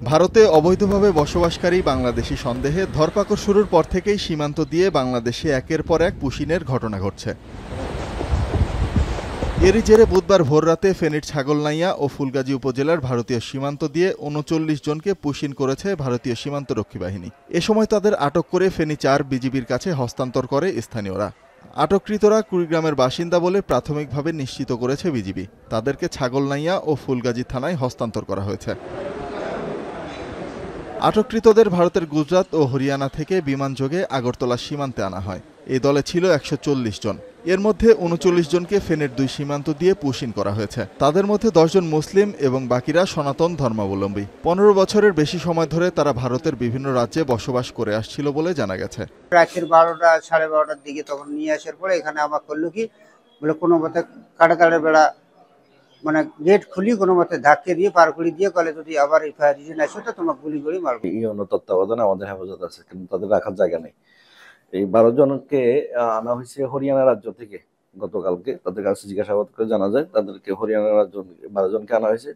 ভারতে অবৈধভাবে বসবাসকারী বাংলাদেশি সন্দেহে ধরপাকড় শুরুর পর থেকেই সীমান্ত দিয়ে বাংলাদেশে একের পর এক পুশিনের ঘটনা ঘটছে। এরই জেরে বুধবার ভোররাতে ফেনীর ছাগলনাইয়া ও ফুলগাজী উপজেলার ভারতীয় সীমান্ত দিয়ে ৩৯ জনকে পুশিন করেছে ভারতীয় সীমান্তরক্ষী বাহিনী। এ সময় তাদের আটক করে ফেনী ৪ বিজিবির কাছে হস্তান্তর করে স্থানীয়রা। আটককৃতরা কুড়িগ্রামের বাসিন্দা বলে প্রাথমিকভাবে নিশ্চিত করেছে বিজিবি। তাদেরকে ছাগলনাইয়া ও ফুলগাজী থানায় হস্তান্তর করা হয়েছে। আটককৃতদের ভারতের গুজরাট ও হরিয়ানা থেকে বিমানযোগে আগরতলা সীমান্তে আনা হয়। এই দলে ছিল ১৪০ জন। এর মধ্যে ৩৯ জনকে ফেনীর ২ সীমান্ত দিয়ে পুশিন করা হয়েছে। তাদের মধ্যে ১০ জন মুসলিম এবং বাকিরা সনাতন ধর্মাবলম্বী। ১৫ বছরের বেশি সময় ধরে তারা ভারতের বিভিন্ন রাজ্যে বসবাস করে আসছিল বলে জানা গেছে। রাতের ১২টা সাড়ে ১২টার দিকে তখন নিয়ে আসার পরে এখানে আমার করলো কি বলে কোনো মতে কাটাতাড়ের বেলা মানে গেট খুলি কোনো মতে ধাক্কে দিয়ে পার করে দিয়ে কলে যদি আবার এফআইআর রিজেন আসে তো তোমার গুলি করে মারবো। ইউনো তত্ত্বাবধানে আমাদের হেফাজত আছে, কিন্তু তাদের রাখার জায়গা নেই। এই ১২ জনকে আনা হয়েছে হরিয়ানা রাজ্য থেকে। গতকালকে তাদের কাছে জিজ্ঞাসাবাদ করে জানা যায় তাদেরকে হরিয়ানা রাজ্য ১২ জনকে আনা হয়েছে।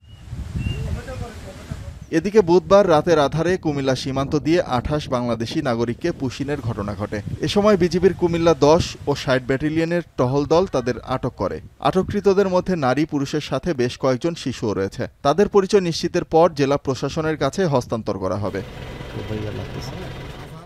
এদিকে বুধবার রাতের আধারে কুমিল্লা সীমান্ত দিয়ে ২৮ বাংলাদেশি নাগরিককে পুশিনের ঘটনা ঘটে। এ সময় বিজিবির কুমিল্লা ১০ ও ৬০ ব্যাটালিয়নের টহল দল তাদের আটক করে। আটককৃতদের মধ্যে নারী পুরুষের সাথে বেশ কয়েকজন শিশুও রয়েছে। তাদের পরিচয় নিশ্চিতের পর জেলা প্রশাসনের কাছে হস্তান্তর করা হবে।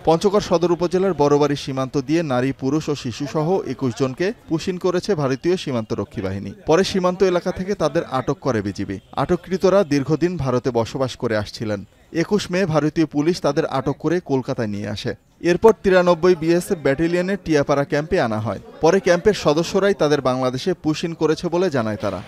পঞ্চগড় সদর উপজেলার বড়বাড়ি সীমান্ত দিয়ে নারী পুরুষ ও শিশুসহ ২১ জনকে পুশিন করেছে ভারতীয় সীমান্তরক্ষী বাহিনী। পরে সীমান্ত এলাকা থেকে তাদের আটক করে বিজিবি। আটককৃতরা দীর্ঘদিন ভারতে বসবাস করে আসছিলেন। ২১ মে ভারতীয় পুলিশ তাদের আটক করে কলকাতায় নিয়ে আসে। এরপর ৯৩ বিএসএফ ব্যাটালিয়নের টিয়াপাড়া ক্যাম্পে আনা হয়। পরে ক্যাম্পের সদস্যরাই তাদের বাংলাদেশে পুশিন করেছে বলে জানায় তারা।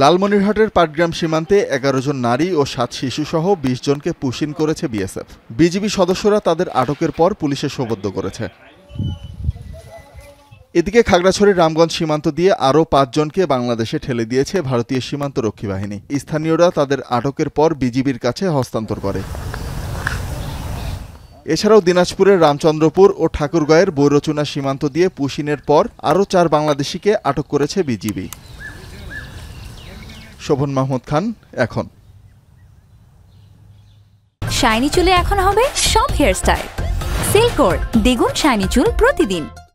লালমনিরহাটের পাটগ্রাম সীমান্তে ১১ জন নারী ও ৭ শিশুসহ ২০ জনকে পুশিন করেছে বিএসএফ। বিজিবি সদস্যরা তাদের আটকের পর পুলিশে সোপর্দ করেছে। এদিকে খাগড়াছড়ির রামগঞ্জ সীমান্ত দিয়ে আরও ৫ জনকে বাংলাদেশে ঠেলে দিয়েছে ভারতীয় সীমান্তরক্ষী বাহিনী। স্থানীয়রা তাদের আটকের পর বিজিবির কাছে হস্তান্তর করে। এছাড়াও দিনাজপুরের রামচন্দ্রপুর ও ঠাকুরগাঁয়ের বৈরচুনা সীমান্ত দিয়ে পুশিনের পর আরও ৪ বাংলাদেশিকে আটক করেছে বিজিবি। শোভন মাহমুদ খান, এখন। শাইনি চুলে এখন হবে সব হেয়ারস্টাইল। সিল্কোর দ্বিগুণ শাইনি চুল প্রতিদিন।